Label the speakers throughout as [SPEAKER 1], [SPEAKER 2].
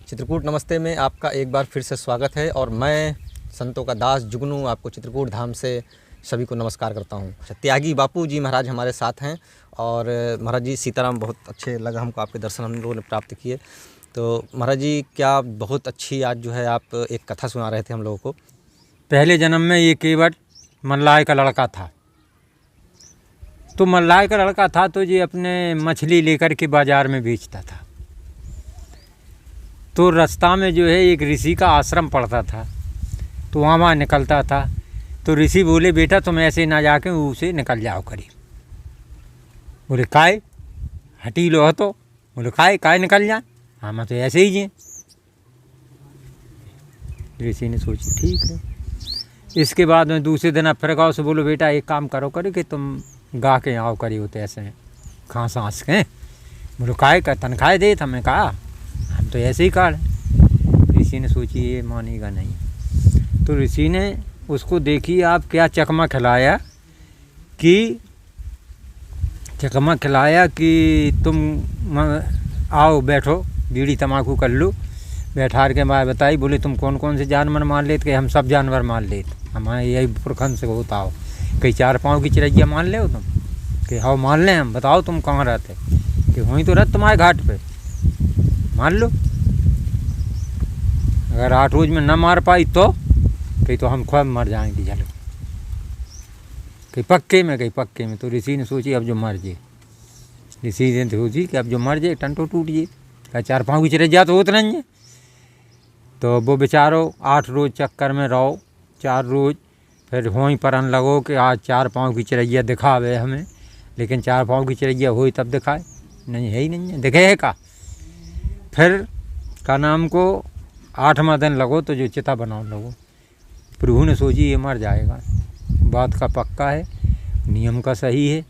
[SPEAKER 1] चित्रकूट नमस्ते में आपका एक बार फिर से स्वागत है और मैं संतों का दास जुगनू आपको चित्रकूट धाम से सभी को नमस्कार करता हूँ। त्यागी बापू जी महाराज हमारे साथ हैं और महाराज जी सीताराम बहुत अच्छे लगा हमको, आपके दर्शन हम लोगों ने प्राप्त किए। तो महाराज जी क्या बहुत अच्छी आज जो है आप एक कथा सुना रहे थे हम लोगों को।
[SPEAKER 2] पहले जन्म में ये केवट मल्लाह का लड़का था। तो मल्लाह का लड़का था तो ये अपने मछली लेकर के बाज़ार में बेचता था। तो रास्ता में जो है एक ऋषि का आश्रम पड़ता था, तो वहाँ निकलता था। तो ऋषि बोले, बेटा तुम ऐसे ना जाके उसे निकल जाओ करीब। बोले काय हटी लो तो। बोले काय निकल जाए, हाँ मैं तो ऐसे ही जी। ऋषि ने सोचा ठीक है। इसके बाद में दूसरे दिन अब फिर गाँव से बोलो, बेटा एक काम करो करे कि तुम गा के आओ करी होते ऐसे खां सांस के। बोलो काय का तनख्वाह दे था। मैं कहा हम तो ऐसे ही काट। ऋषि ने सोची ये मानेगा नहीं। तो ऋषि ने उसको देखी आप क्या चकमा खिलाया कि तुम आओ बैठो बीड़ी तम्बाकू कर लो। बैठा के बाद बताई, बोले तुम कौन कौन से जानवर मार लेते। कि हम सब जानवर मार लेते, हमारे यही पुरखन से होता हो। कई 4 पाँव की चिड़ैया मान ले हो तुम। कि हाँ मान लें हम। बताओ तुम कहाँ रहते। कि वहीं तो रहते तुम्हारे घाट पे, मान लो। अगर 8 रोज में न मार पाई तो कहीं तो हम खुद मर जाएंगे जल। कहीं पक्के में। तो ऋषि ने सोची अब जो मर जाए। ऋषि ने सोची कि अब जो मर जाए टंटो टूट जाए। क्या 4 पाँव की चिड़ैया तो होते नहीं है। तो वो बेचारो 8 रोज चक्कर में रहो। 4 रोज फिर वहीं परन लगो कि आज 4 पाँव की चिड़ैया दिखावे हमें। लेकिन 4 पाँव की चिड़ैया हुई तब दिखाए, नहीं है ही नहीं है, दिखे है का। फिर का नाम को 8वां दिन लगो तो जो चिता बनाओ लगो। प्रभु ने सोची ये मर जाएगा, बात का पक्का है, नियम का सही है।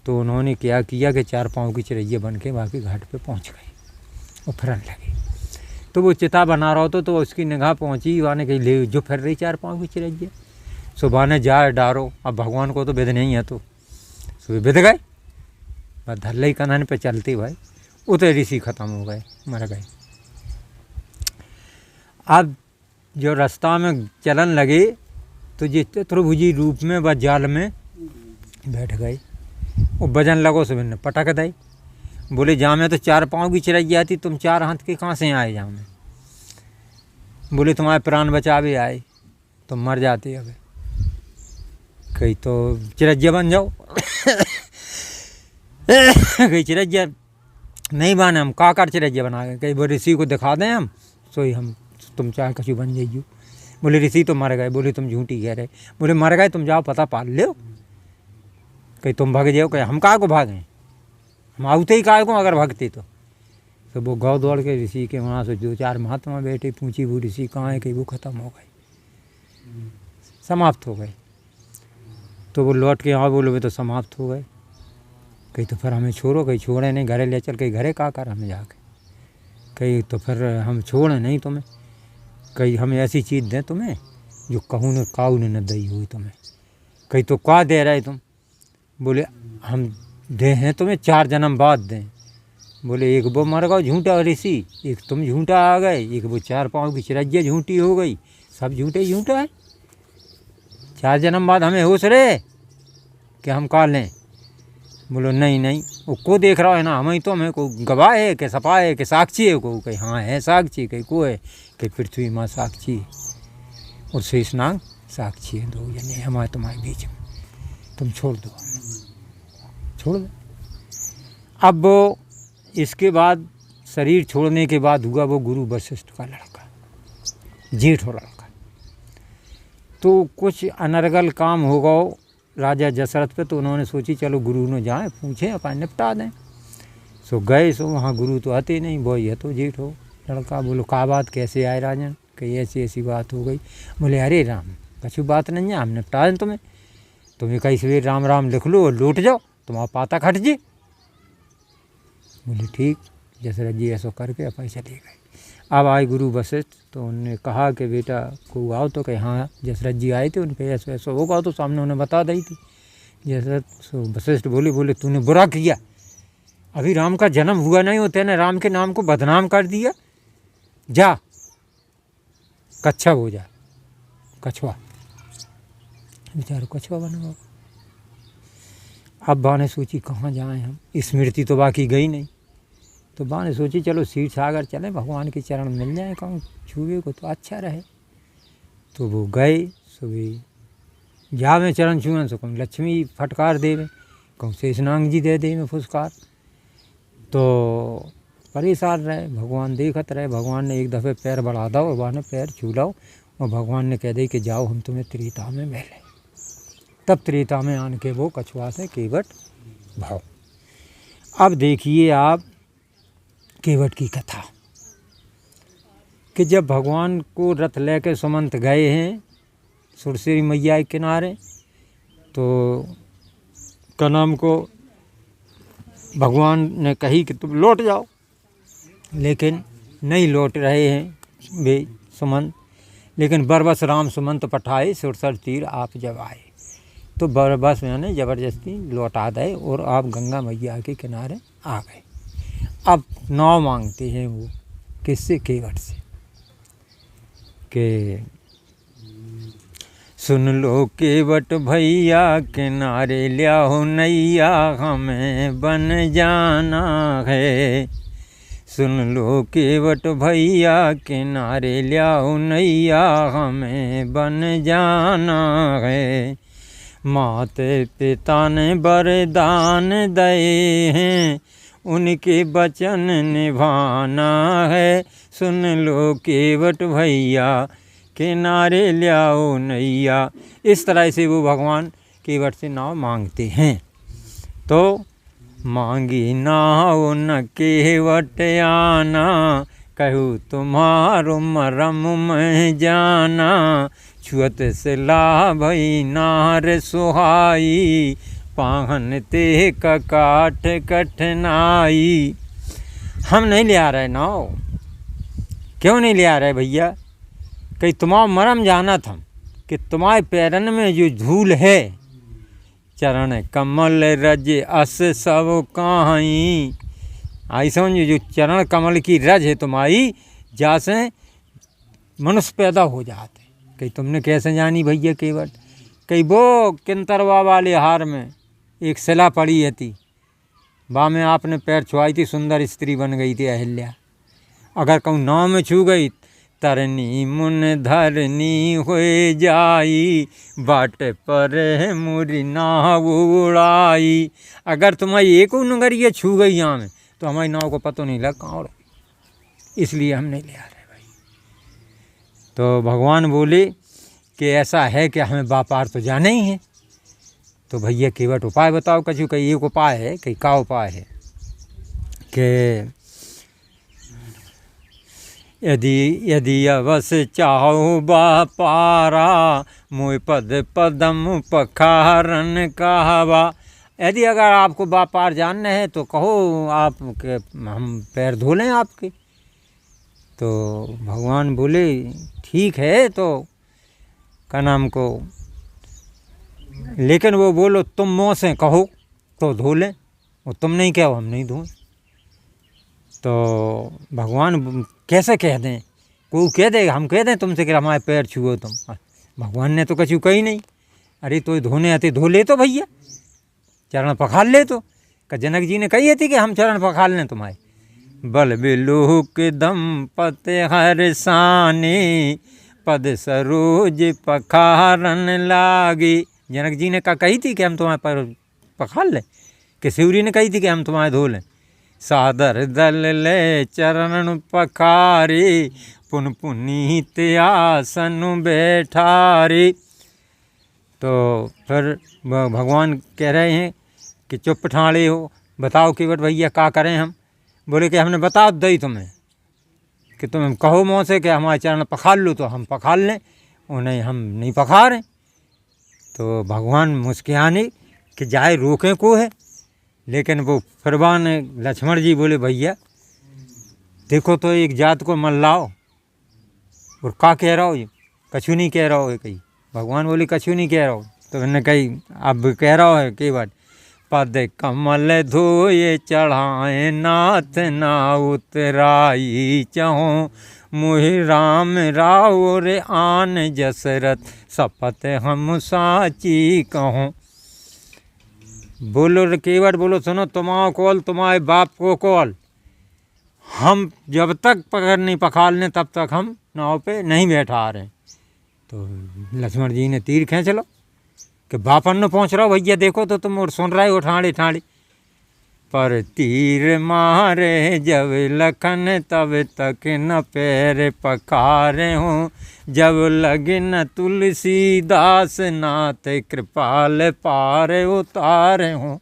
[SPEAKER 2] तो उन्होंने क्या किया कि 4 पाँव की चिड़ैया बन के बाकी घाट पे पहुंच गए और फिरन लगे। तो वो चिता बना रहा हो तो उसकी निगाह पहुंची वाने कहीं ले जो फिर रही 4 पाँव की चिड़ैया। सुबह ने जा डारो। अब भगवान को तो विध नहीं है, तो सुबह विध गए बस धल्ले कन्हन पे चलते भाई। उतरे ऋषि खत्म हो गए, मर गए। अब जो रास्ता में चलन लगे तो ये चतुर्भुजी रूप में व जाल में बैठ गए। वो वजन लगो सुबह ने पटक दई। बोले जा में तो 4 पाँव की चिड़ैया थी, तुम 4 हाथ के कहाँ से आए जा में। बोले तुम्हारे प्राण बचावे आए, तुम मर जाते अब। कहीं तो चिड़ैया बन जाओ। कहीं चिड़ैया नहीं बने हम काकर चिड़ैया बना गए। कहीं वो ऋषि को दिखा दें हम, सोई हम तुम चाहे कछु बन जाइयो। बोले ऋषि तो मर गए। बोले तुम झूठी कह रहे। बोले मर गए तुम जाओ पता पाल लो। कहीं तुम भाग जाओ। कहीं हम काहे को भागें, हम आउते ही काहे को अगर भागते तो वो गाँव दौड़ के ऋषि के वहाँ से 2-4 महात्मा बैठे। पूछी वो ऋषि कहाँ है। कहीं वो ख़त्म हो गए, समाप्त हो गए। तो वो लौट के यहाँ बोले वे तो समाप्त हो गए। कहीं तो फिर हमें छोड़ो। कहीं छोड़े नहीं, घरे ले चल। कहीं घरे का कर हमें जाके। कहीं तो फिर हम छोड़े नहीं तुम्हें। कहीं हमें ऐसी चीज़ दें तुम्हें जो कहूँ ने काऊ ने न दी हुई तुम्हें। कहीं तो क्या दे रहे तुम। बोले हम दे हैं तुम्हें 4 जन्म बाद दें। बोले एक वो मर गए झूठा ऋषि, एक तुम झूठा आ गए, एक वो 4 पाँव की चिड़ैया झूठी हो गई। सब झूठे ही झूठा है। 4 जन्म बाद हमें होश रहे कि हम का लें। बोलो नहीं वो को देख रहा है ना, हमें तो हमें को गवाह है कि सपा है कि साक्षी है। को कहीं हाँ है साक्षी, कहीं को है कि पृथ्वी माँ साक्षी है और शेषनाग साक्षी है। 2 जने हमारे तुम्हारे बीच में, तुम छोड़ दो, छोड़ दो। अब वो इसके बाद शरीर छोड़ने के बाद हुआ वो गुरु वशिष्ठ का लड़का, जेठ हो लड़का। तो कुछ अनर्गल काम हो गया राजा दशरथ पे। तो उन्होंने सोची चलो गुरु ने जाए पूछे अपन निपटा दें। सो गए। सो वहाँ गुरु तो आते नहीं, वो ये तो जेठ हो लड़का। बोलो का बात कैसे आए राजन। कहीं ऐसी बात हो गई। बोले अरे राम कछु बात नहीं है, हम निपटा दें तुम्हें कहीं सवेर राम राम लिख लो और लौट जाओ, तुम्हारा पाता खट जी। बोले ठीक। दशरथ जी ऐसा करके अपन चले गए। अब आए गुरु वशिष्ठ। तो उन्होंने कहा कि बेटा को आओ। तो कहे हाँ दशरथ जी आए थे, उनके ऐसा होगा। तो सामने उन्हें बता दी थी। दशरथ वशिष्ठ बोले तूने बुरा किया, अभी राम का जन्म हुआ नहीं होते ने राम के नाम को बदनाम कर दिया। जा कच्छप हो जा, कछुआ, बेचारो कछुआ बना हुआ। अब बा ने सोची कहाँ जाएं हम, स्मृति तो बाकी गई नहीं। तो बा ने सोची चलो क्षीर सागर चलें, भगवान के चरण मिल जाए कहूँ छुए को तो अच्छा रहे। तो वो गए, सुबह जावे चरण छुएं तो कहूँ लक्ष्मी फटकार देवे, कहूँ शेषनाग जी दे देवे फुसकार। तो परेशान रहे, भगवान देखत रहे। भगवान ने एक दफ़े पैर बढ़ा दो और बा ने पैर छू लो और भगवान ने कह दे कि जाओ हम तुम्हें त्रेता में मिले। तब त्रेता में आन के वो कछुआ से केवट भाव। अब देखिए आप केवट की कथा कि जब भगवान को रथ लेके सुमंत गए हैं सुरसेरी मैया के किनारे, तो कनम को भगवान ने कही कि तुम लौट जाओ, लेकिन नहीं लौट रहे हैं वे सुमंत। लेकिन बरबस राम सुमंत पठाए सुरसर तीर आप जब आए। तो बरबस मैंने ज़बरदस्ती लौटा दे और आप गंगा मैया के किनारे आ गए। अब नाव मांगते हैं वो, किससे? केवट से, के सुन लो केवट भैया किनारे लियाओ नैया हमें बन जाना है। सुन लो केवट भैया किनारे लियाओ नैया हमें बन जाना है। माते पिता ने वरदान दए हैं उनके वचन निभाना है। सुन लो केवट भैया किनारे लियाओ नैया। इस तरह से वो भगवान केवट से नाव मांगते हैं। तो मांगी नाव न केवट आना, कहूँ तुम्हारो मरम में जाना। छुअत से भई नार सुहाई, पाहन ते का काठ कठिनाई। हम नहीं ले आ रहे नाव। क्यों नहीं ले आ रहे भैया? कहीं तुम्हारा मरम जाना था कि तुम्हारे पैरन में जो धूल है, चरण कमल रज अस सब काहीं। आई समझ, जो चरण कमल की रज है तुम्हारी, जैसे मनुष्य पैदा हो जाते। कहीं तुमने कैसे जानी भैया केवट? कहीं वो किंतरवा वाले हार में एक शिला पड़ी थी, बा में आपने पैर छुआई थी, सुंदर स्त्री बन गई थी अहिल्या। अगर कहूँ नाव में छू गई, तरनी मुन धरनी होए जाई, बाट पर मुरी नाव उड़ाई। अगर तुम्हारी एक नगरिया छू गई यहाँ में तो हमारी नाव को पता नहीं लगा कहाँ उड़। इसलिए हम नहीं ले आ रहे भाई। तो भगवान बोले कि ऐसा है कि हमें व्यापार तो जाना ही है। तो भैया केवट उपाय बताओ। कछु कहीं एक उपाय है, कहीं का उपाय है कि यदि अवश्य चाहो व्यापारा, मोय पद पदम पखारन कहवा। यदि अगर आपको व्यापार जानना है तो कहो, आपके हम पैर धो लें आपके। तो भगवान बोले ठीक है, तो का नाम को, लेकिन वो बोलो तुम मुँह से कहो तो धो लें, और तुम नहीं कहो हम नहीं धोएं। तो भगवान कैसे कह दें? कोई कह दे, हम कह दें तुमसे कि हमारे पैर छुओ तुम? भगवान ने तो कछु कही नहीं। अरे तो धोने आते धो ले तो भैया, चरण पखाल ले। तो जनक जी ने कही थी कि हम चरण पखाल लें तुम्हारे। बल बिलोक दम पते हर साने, पद सरोज पखारन लागी। जनक जी ने कही थी कि हम तुम्हारे पैर पखाल लें, कि शिवरी ने कही थी कि हम तुम्हारे धो लें। सादर दल ले चरण पखारे, पुन पुनीत आसन बैठारे। तो फिर भगवान कह रहे हैं कि चुप ठाड़े हो, बताओ केवट भैया क्या करें हम? बोले कि हमने बता दी तुम्हें कि तुम कहो मुँह से कि हमारे चरण पखाल लो तो हम पखाल लें, उन्हें हम नहीं पखारें। तो भगवान मुस्कियाने कि जाए रोकें को है। लेकिन वो फिरबान लक्ष्मण जी बोले भैया देखो तो एक जात को मल लाओ, और क्या कह रहा हो? ये कछु नहीं कह रहा हो कहीं। भगवान बोले कछु नहीं कह रहा हो। तो मैंने कही अब कह रहा है केवट? पद कमल धोए चढ़ाए नाथ ना उतराई चहों मुहि राम राव रे आन जसरथ सपत हम साची कहों। बोलो रे केवट बोलो सुनो तुम्हारा कॉल तुम्हारे बाप को कॉल, हम जब तक पकड़ नहीं पखाल लें तब तक हम नाव पे नहीं बैठा रहे। तो लक्ष्मण जी ने तीर खींच लो कि बापन न पहुँच रहा हो भैया देखो तो तुम और सुन रहे हो ठाणे ठाणे। पर तीर मारे जब लखन तब तक न पैर पखारे हों, जब लगे न तुलसीदास नाथ कृपाल पार उतारे हों।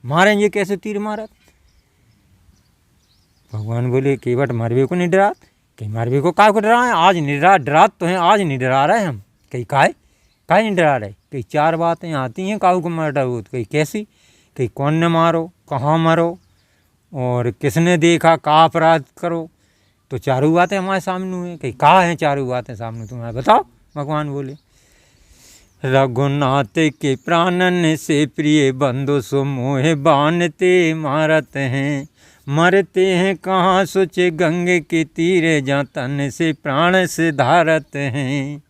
[SPEAKER 2] मारेंगे कैसे तीर मारा? भगवान बोले केवट मारवे को नहीं डरा, कहीं मारवे को काय को डरा है? आज नहीं डरा, डरा तो हैं आज नहीं डरा रहे हम। कहीं काय नहीं डरा रहे। कहीं चार बातें आती हैं काहू को मार डरो, कहीं कैसी, कहीं कौन ने मारो, कहाँ मरो और किसने देखा, का अपराध करो। तो चारों बातें हमारे सामने हैं। कहीं कहा है चारों बातें सामने तुम्हारे बताओ। भगवान बोले रघुनाथ के प्राणन से प्रिय बंधु सो मोहे बानते मारत हैं, मरते हैं कहाँ सोचे गंगे के तीरे जहाँ तन से प्राण से धारत हैं।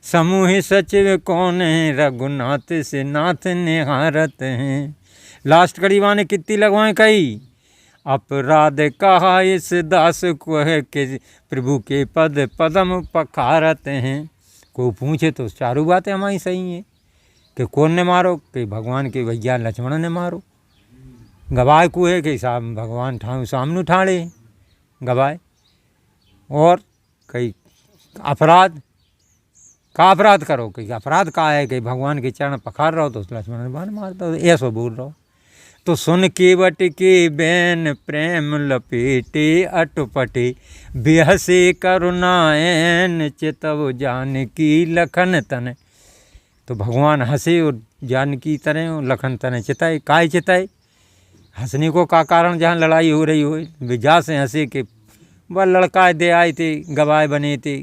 [SPEAKER 2] समूह सचिव कौन है रघुनाथ से नाथ निहारत हैं। लास्ट कड़ीवा ने कितनी लगवाएं कही, अपराध कहा इस दास को है कि प्रभु के पद पदम पखारत हैं। को पूछे तो चारों बातें हमारी सही हैं कि कौन ने मारो, कि भगवान के भैया लक्ष्मण ने मारो। गवाह को है कि साहब भगवान सामने ठाड़े गवाह। और कई अपराध का अपराध करो, कि अपराध का है कि भगवान के चरण पखार रहो तो लक्ष्मण ने बाण मार दो, ऐसा बोल रहो। तो सुन केवट के बैन प्रेम लपेटे अटपटे, बेहसे करुणाएन चितव जानकी लखन तन। तो भगवान हंसे और जानकी तरह लखन तन चिताए। काय चिताए? हंसने को का कारण, जहाँ लड़ाई हो रही हो विजा से हंसे कि वह लड़का दे आए थे, गवाह बने थे।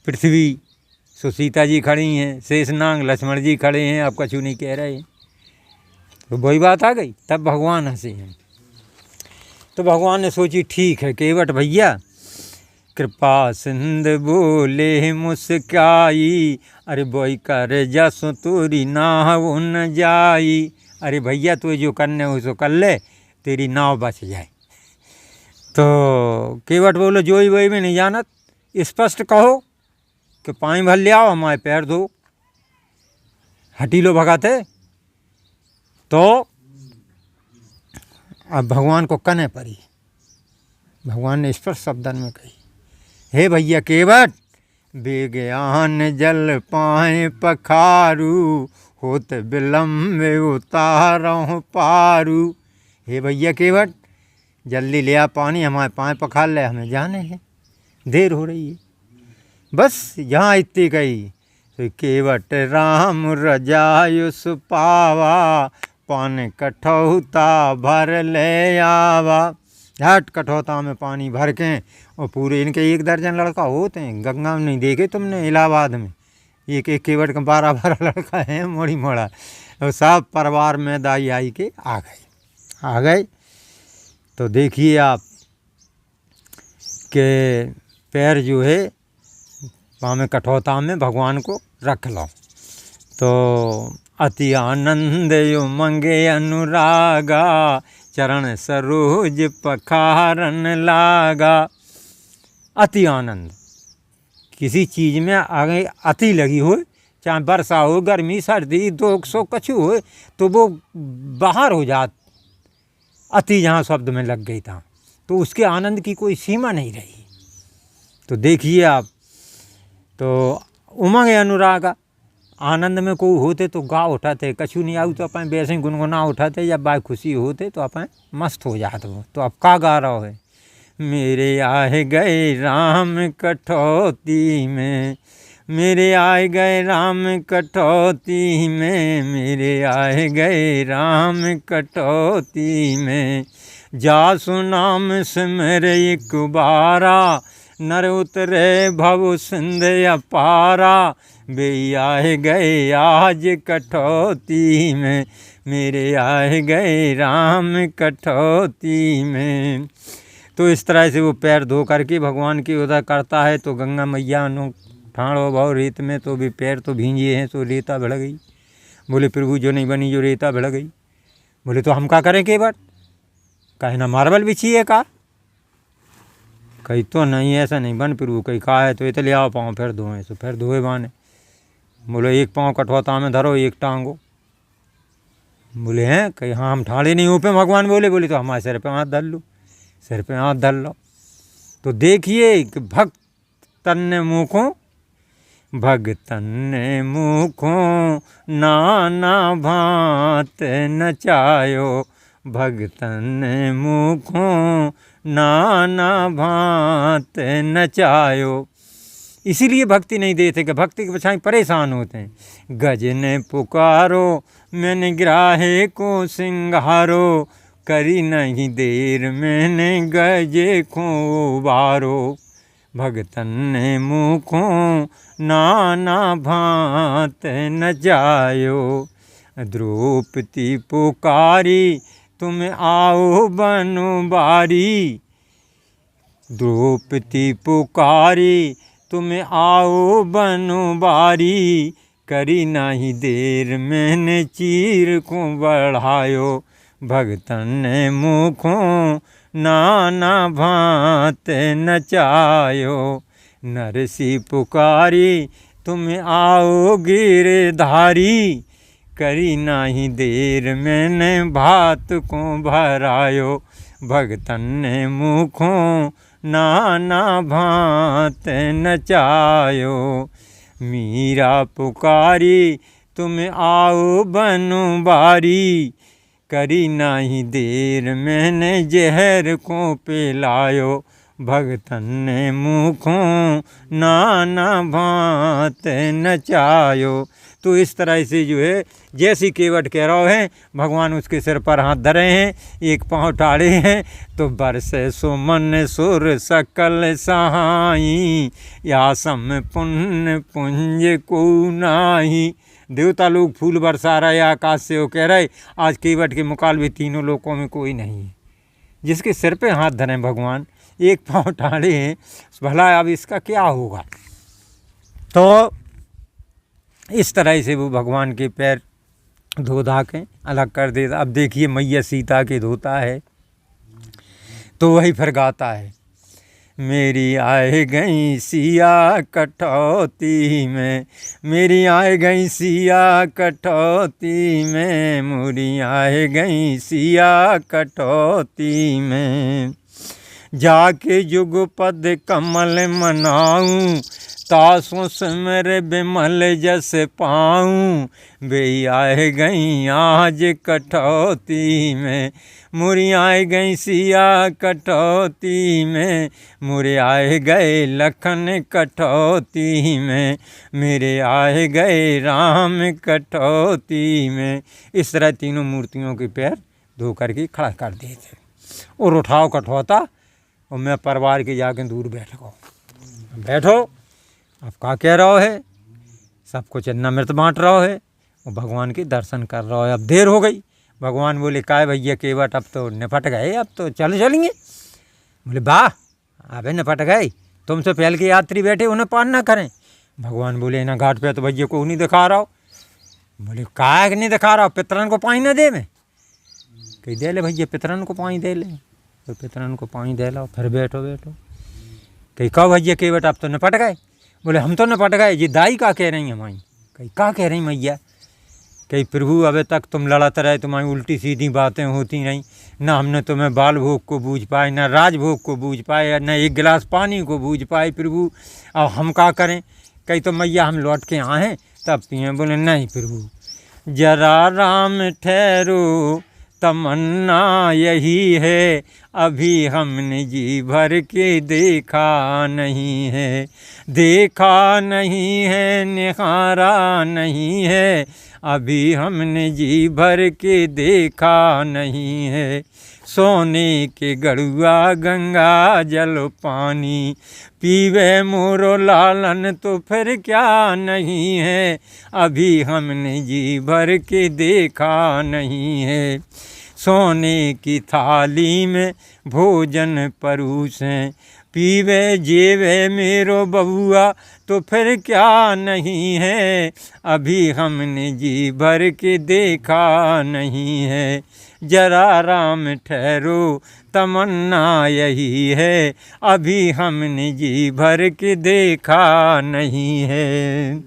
[SPEAKER 2] पृथ्वी सो सीता जी खड़ी हैं, शेषनाग लक्ष्मण जी खड़े हैं, आप कछु नहीं कह रहे। तो वही बात आ गई, तब भगवान हंसे हैं। तो भगवान ने सोची ठीक है केवट भैया, कृपा सिंध बोले मुस्काई, अरे बोई कर जसो तोरी नाव न जाई। अरे भैया तू जो करने हो सो कर ले, तेरी नाव बच जाए। तो केवट बोलो जो ही वही में नहीं जानत, स्पष्ट कहो कि पानी भर ले आओ हमारे पैर धो, हटी लो भगाते। तो अब भगवान को कने पड़ी, भगवान ने स्पष्ट शब्दन में कही, हे भैया केवट बेज्ञान जल पाए पखारू, होत विलम्ब उतारों पारू। हे भैया केवट जल्दी ले आ पानी, हमारे पाए पखार ले, हमें जाने हैं, देर हो रही है। बस यहाँ इतनी कही तो केवट राम रजायु सुपावा, पान कठौता भर ले आवा। झट कठौता में पानी भर के, और पूरे इनके 1 दर्जन लड़का होते हैं। गंगा में नहीं देखे तुमने इलाहाबाद में, एक एक केवट का 12 लड़का है मोड़ी मोड़ा। और सब परिवार में दाई आई के आ गए। तो देखिए आप के पैर जो है वहाँ में कठौता में भगवान को रख लो। तो अति आनंद उमंगे अनुरागा, चरण सरोज पखारन लागा। अति आनंद, किसी चीज़ में आगे अति लगी हो, चाहे वर्षा हो, गर्मी, सर्दी, दुख सुख कछु हो, तो वो बाहर हो जात। अति जहाँ शब्द में लग गई था तो उसके आनंद की कोई सीमा नहीं रही। तो देखिए आप, तो उमंग अनुराग, आनंद में कोई होते तो गा उठाते, कछु नहीं आऊ तो अपन वैसे ही गुनगुना उठाते, या बाय खुशी होते तो अपन मस्त हो जाते हो। तो अब का गा रहा है, मेरे आए गए राम कठौती में, मेरे आए गए राम कठौती में, मेरे आए गए राम कठौती में। जा सुनाम सिमर एक बारा, नर उतरे भव सिंध अपारा, वे आए गए आज कठौती में, मेरे आए गए राम कठौती में। तो इस तरह से वो पैर धो करके भगवान की उदा करता है। तो गंगा मैया नो ठाणो भाव रेत में, तो भी पैर तो भींजे हैं, तो रेता भिड़ गई। बोले प्रभु जो नहीं बनी, जो रेता भिड़ गई। बोले तो हम क्या करें केवट, कहे ना मार्बल बिछी है का, कहीं तो नहीं ऐसा नहीं बन प्रभु, कहीं कहा है तो ये तो ले आओ पाँव फिर धोएं, तो फिर धोए बाने। बोले एक पाँव कठौता में धरो, एक टांगो। बोले हैं कहीं हाँ हम ठाड़े नहीं हो पे भगवान बोले। बोले तो हमारे सिर पे हाथ धर लो, सिर पे हाथ धर लो। तो देखिए कि भक्तन मुखों, भगतन मुखों नाना भांत नचायो, भगतन मुखों नाना भांत नचायो। इसीलिए भक्ति नहीं देते कि भक्ति के पछाई परेशान होते हैं। गज ने पुकारो मैंने ग्राहे को सिंगारो, करी नहीं देर मैंने गजे को उबारो, भगतन मुखों नाना भांत नचायो। द्रौपदी पुकारी तुम आओ बनो बारी, द्रौपदी पुकारी तुम आओ बनो बारी, करी नहीं देर मैंने चीर को बढ़ायो, भगतन मुखों नाना भांत नचायो। नरसी पुकारी तुम आओ गिरधारी, करी नहीं देर मैंने भात को भरायो, भगतन मुखों नाना भांत नचायो। मीरा पुकारी तुम आओ बनो बारी, करी नहीं देर मैंने जहर को पिलायो, भगतन मुखों नाना भांत नचायो। तो इस तरह से जो है जैसी केवट कह रहा है, भगवान उसके सिर पर हाथ धरे हैं, एक पाँव टाड़े हैं। तो बरसे सुमन सुर सकल सहाई, या सम पुण्य पुंज को नाही। देवता लोग फूल बरसा रहे आकाश से, वो कह रहे आज केवट के मुकाबले तीनों लोकों में कोई नहीं है। जिसके सिर पे हाथ धरें भगवान, एक पाँव टाड़े हैं, भला अब इसका क्या होगा। तो इस तरह से वो भगवान के पैर धो धा के अलग कर देता। अब देखिए मैया सीता के धोता है तो वही फिर गाता है, मेरी आए गई सिया कठौती में, मेरी आए गई सिया कठौती में, मोरी आए गई सिया कठौती में। जाके जुगपद कमल मनाऊं, तासों सिमर बिमल जस पाऊं, वे आए गई आज कठौती में, मुरी आए गई सिया कठौती में, मुरे आए गए लखन कठौती में, मेरे आए गए राम कठौती में। इस तरह तीनों मूर्तियों के पैर धो करके खड़ा कर दिए थे। और उठाओ कठौता और मैं परिवार के जाके दूर बैठो। अब क्या कह रहा है, सबको चन्नामृत बांट रहा है और भगवान के दर्शन कर रहा है। अब देर हो गई। भगवान बोले काय भैया केवट अब तो निपट गए, अब तो चलेंगे। बोले वाह अबे निपट गए, तुमसे पहले के यात्री बैठे उन्हें पान ना करें। भगवान बोले ना घाट पे तो भैया को नहीं दिखा रहा हो। बोले काय नहीं दिखा रहा हो, पितरन को पानी ना दे। मैं कही दे ले भैया पितरन को पानी दे ले। तो पितरन को पानी दे लो, फिर बैठो। कही कहो भैया केवट अब तो निपट गए। बोले हम तो निपट गए, ये दाई का कह रही हैं हमारी। कही का कह रही मैया। कही प्रभु अबे तक तुम लड़ाते रहे, तुम्हारी उल्टी सीधी बातें होती रहीं, ना हमने तुम्हें बाल भोग को बूझ पाए, ना राजभोग को बूझ पाए, न एक गिलास पानी को बूझ पाए प्रभु। अब हम क्या करें। कही तो मैया हम लौट के आए हैं तब पिए। बोले नहीं प्रभु जरा राम ठहरो, तमन्ना यही है, अभी हमने जी भर के देखा नहीं है, देखा नहीं है निहारा नहीं है, अभी हमने जी भर के देखा नहीं है। सोने के गड़ुआ गंगा जल पानी, पीवे मोरो लालन तो फिर क्या नहीं है, अभी हमने जी भर के देखा नहीं है। सोने की थाली में भोजन परोसें, पीवे जेवे मेरो बबुआ तो फिर क्या नहीं है, अभी हमने जी भर के देखा नहीं है। जरा राम ठहरो तमन्ना यही है, अभी हमने जी भर के देखा नहीं है।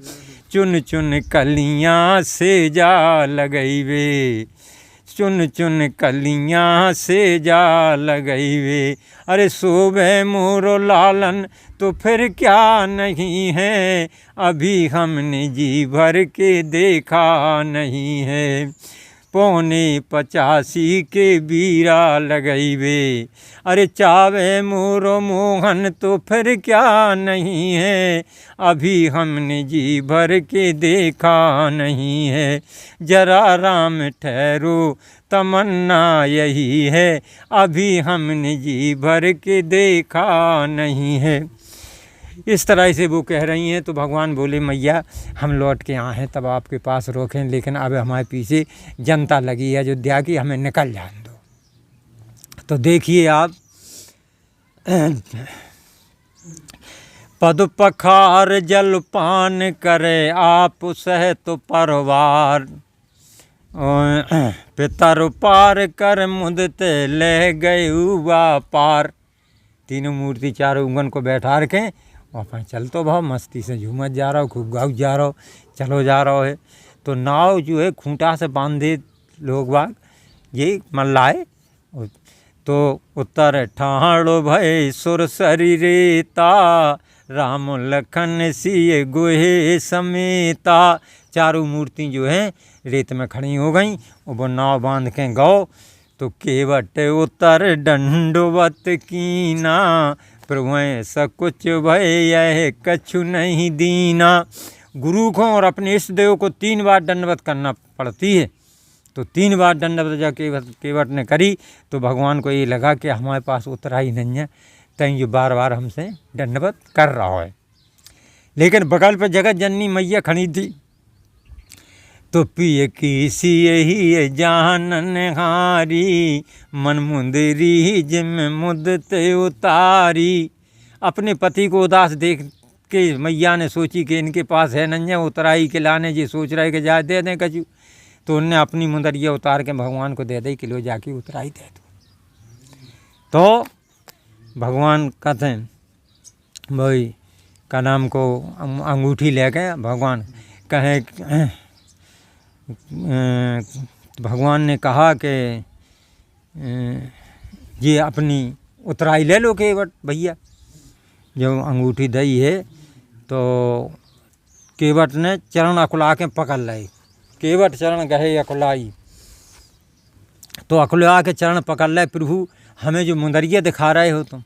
[SPEAKER 2] चुन चुन कलियाँ से जा लगई वे, चुन चुन कलियाँ से जा लगई वे, अरे सोवे मोरो लालन तो फिर क्या नहीं है, अभी हमने जी भर के देखा नहीं है। 85 के बीरा लगई वे, अरे चावे मोरो मोहन तो फिर क्या नहीं है, अभी हमने जी भर के देखा नहीं है। जरा राम ठहरो तमन्ना यही है, अभी हमने जी भर के देखा नहीं है। इस तरह से वो कह रही हैं। तो भगवान बोले मैया हम लौट के आए हैं तब आपके पास रोकें, लेकिन अब हमारे पीछे जनता लगी है अयोध्या की, हमें निकल जाने दो। तो देखिए आप, पद पखार जल पान करे आप सह तो परवार, पितर पार कर मुदते ले गए हुआ पार। तीनों मूर्ति चारों उंगन को बैठा रखें और अपन चल तो भाव मस्ती से झूमत जा रहा हो, खूब गाँव जा रहा हो, चलो जा रहा है। तो नाव जो है खूंटा से बांधे लोग बाग ये मल्लाए। तो उत्तर ठाणो भय सुर शरीरेता, राम लखन सिय गोहे समेता। चारों मूर्ति जो हैं रेत में खड़ी हो गई और वो नाव बांध के गौ। तो केवट उतर दंडवत कीना, प्रभु सकुच भय यह कछु नहीं दीना। गुरु को और अपने इष्ट देव को 3 बार दंडवत करना पड़ती है। तो 3 बार दंडवत जब केवट ने करी तो भगवान को ये लगा कि हमारे पास उतरा ही नहीं है, तय जो बार बार हमसे दंडवत कर रहा है। लेकिन बगल पर जगत जननी मैया खड़ी थी। तो पिय की सी यही जानन हारी, मन मुंदरी जिम मुदते उतारी। अपने पति को उदास देख के मैया ने सोची कि इनके पास है नंजा उतराई के लाने, जी सोच रहे कि जा दे दें कचू। तो उनने अपनी मुंदरिया उतार के भगवान को दे दी कि लो जाके उतराई दे दो। तो भगवान कहते हैं भाई का नाम को अंगूठी ले गए। भगवान कहे भगवान ने कहा कि ये अपनी उतराई ले लो केवट भैया। जब अंगूठी दई है तो केवट ने चरण अकुला के पकड़ लाई। केवट चरण गहे अकुलाई। तो अकुला के चरण पकड़ ले, प्रभु हमें जो मुंदरिया दिखा रहे हो तुम,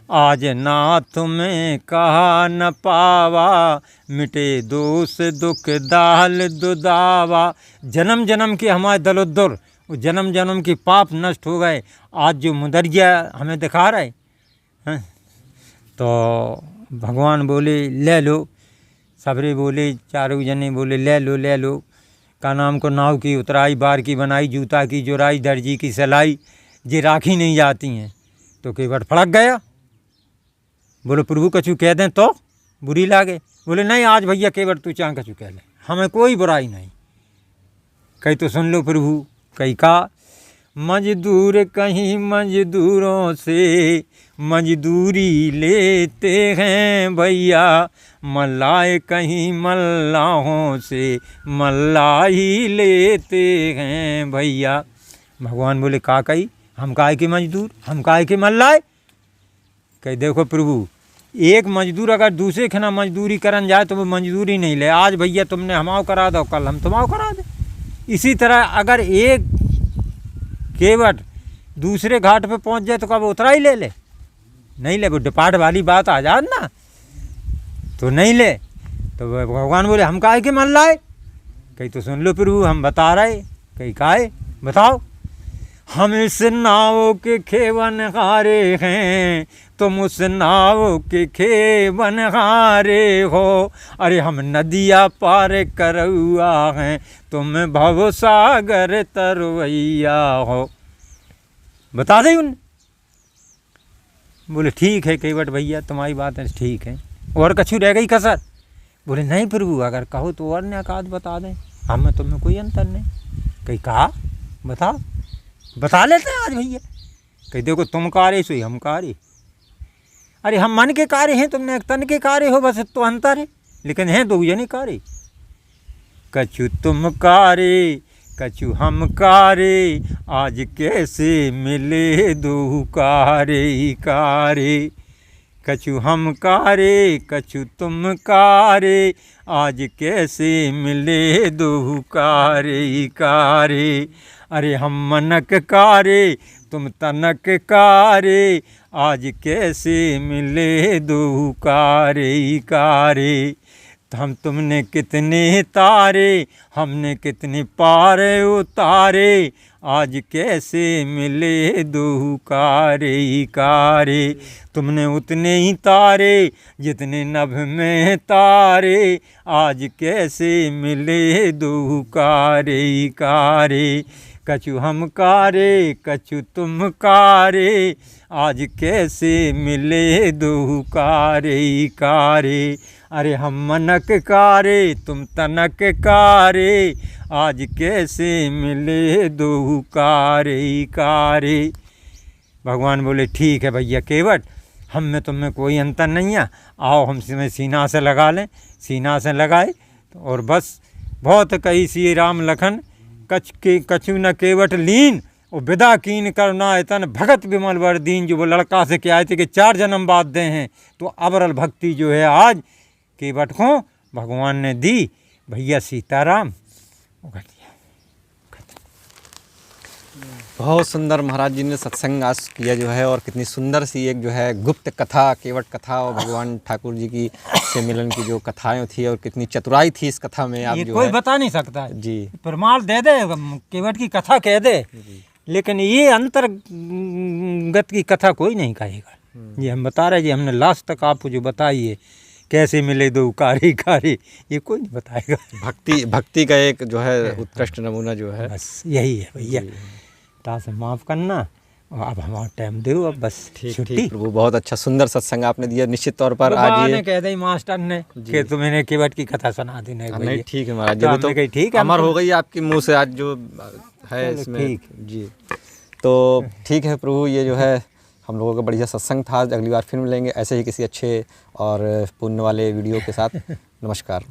[SPEAKER 2] आज नाथ में कहा न पावा, मिटे दोष दुख दाल दुदावा। जन्म जन्म के हमारे दलोद्दुर, जन्म जन्म के पाप नष्ट हो गए। आज जो मुंदरिया हमें दिखा रहे हैं। तो भगवान बोले ले लो। सबरे बोले, चारों जने बोले ले लो। का नाम को नाव की उतराई, बार की बनाई, जूता की जोराई, दर्जी की सिलाई, ये राखी नहीं जाती हैं। तो केवट फड़क गया। बोलो प्रभु कछु कह दें तो बुरी लागे। बोले नहीं आज भैया केवट तू चाह कछु कह ले, हमें कोई बुराई नहीं। कहीं तो सुन लो प्रभु। कहीं का मजदूर कहीं मजदूरों से मजदूरी लेते हैं भैया, मल्लाए कहीं मल्लाहों से मल्लाही लेते हैं भैया। भगवान बोले का कही हम काहे के मजदूर, हम काहे के मल्लाए। कही देखो प्रभु, एक मजदूर अगर दूसरे के ना मजदूरी करन जाए तो वो मजदूरी नहीं ले। आज भैया तुमने हमाओ करा दो, कल हम तुम्हाओ करा दे। इसी तरह अगर एक केवट दूसरे घाट पे पहुंच जाए तो कब उतरा ही ले नहीं ले। वो डिपार्ट वाली बात आ जाए ना तो नहीं ले। तो भगवान बोले हम काहे के मन लाए। कहीं तो सुन लो प्रभु हम बता रहे। कहीं काहे बताओ। हम इस नाव के खेवनहारे हैं, तुम उस नाव के खेवनहारे हो। अरे हम नदिया पार करौआ हैं, तुम भव सागर तरवैया हो। बता दें उन। बोले ठीक है केवट भैया, तुम्हारी बात है ठीक है, और कछु रह गई कसर? बोले नहीं प्रभु, अगर कहो तो और एकाध बता दें, हमें तुम्हें कोई अंतर नहीं। कहीं कहा बताओ, बता लेते हैं आज भैया। कहीं देखो तुम कार्य सोई हम कार्य। अरे हम मन के कार्य हैं, तुमने एक तन के कार्य हो, बस तो अंतर है, लेकिन हैं दो जने कार्य। कछु तुम कार्य कछु हम कार्य, आज कैसे मिले दो कार्य कार्य। कछु हम कार्य कछु तुम कार्य, आज कैसे मिले दो कार्य कार्य। अरे हम मनक कार्य तुम तनक कार्य, आज कैसे मिले दो कार्य कार्य। हम तुमने कितने तारे, हमने कितने पार उतारे, आज कैसे मिले दो कार्य कार्य। तुमने उतने ही तारे जितने नभ में तारे, आज कैसे मिले दो कार्य कार्य। कछु हम कार्य कछु तुम कार्य, आज कैसे मिले दो कार्य कार्य। अरे हम मनक कार्य तुम तनक कार्य, आज कैसे मिले दो कार्य कार्य। भगवान बोले ठीक है भैया केवट, हम में तुम में कोई अंतर नहीं है, आओ हमसे सीना से लगा लें। सीना से लगाए और बस बहुत कही श्री राम लखन, कछु न केवट लीन, और विदा कीन करुणा इतन भगत विमल वर दीन। जो वो लड़का से क्या आए थे कि 4 जन्म बाद दे हैं, तो अबरल भक्ति जो है आज केवट को भगवान ने दी। भैया सीताराम।
[SPEAKER 1] बहुत सुंदर महाराज जी ने सत्संग आज किया जो है, और कितनी सुंदर सी एक जो है गुप्त कथा, केवट कथा और भगवान ठाकुर जी की से मिलन की जो कथाएं थी, और कितनी चतुराई थी इस कथा में। आप
[SPEAKER 2] ये
[SPEAKER 1] जो
[SPEAKER 2] कोई
[SPEAKER 1] है
[SPEAKER 2] बता नहीं सकता है
[SPEAKER 1] जी,
[SPEAKER 2] प्रमाण दे दे, केवट की कथा कह दे, लेकिन ये अंतर्गत की कथा कोई नहीं कहेगा। ये हम बता रहे जी, हमने लास्ट तक आपको जो बताई है कैसे मिले दो कार्य कार्य, ये कोई नहीं बताएगा।
[SPEAKER 1] भक्ति का एक जो है उत्कृष्ट नमूना जो है,
[SPEAKER 2] बस यही है भैया। तासे माफ़ करना, और अब हमारा टाइम दो, अब बस छुट्टी।
[SPEAKER 1] प्रभु बहुत अच्छा सुंदर सत्संग आपने दिया। निश्चित तौर पर आज
[SPEAKER 2] ये कह दी मास्टर ने कि तुम्हें केवट की कथा सुना दी। नहीं
[SPEAKER 1] ठीक है महाराज जी, तो
[SPEAKER 2] ठीक है,
[SPEAKER 1] अमर हो गई आपके मुंह से आज जो है इसमें जी। तो ठीक है प्रभु, ये जो है हम लोगों का बढ़िया सत्संग था। अगली बार फिर मिलेंगे ऐसे ही किसी अच्छे और पुण्य वाले वीडियो के साथ। नमस्कार।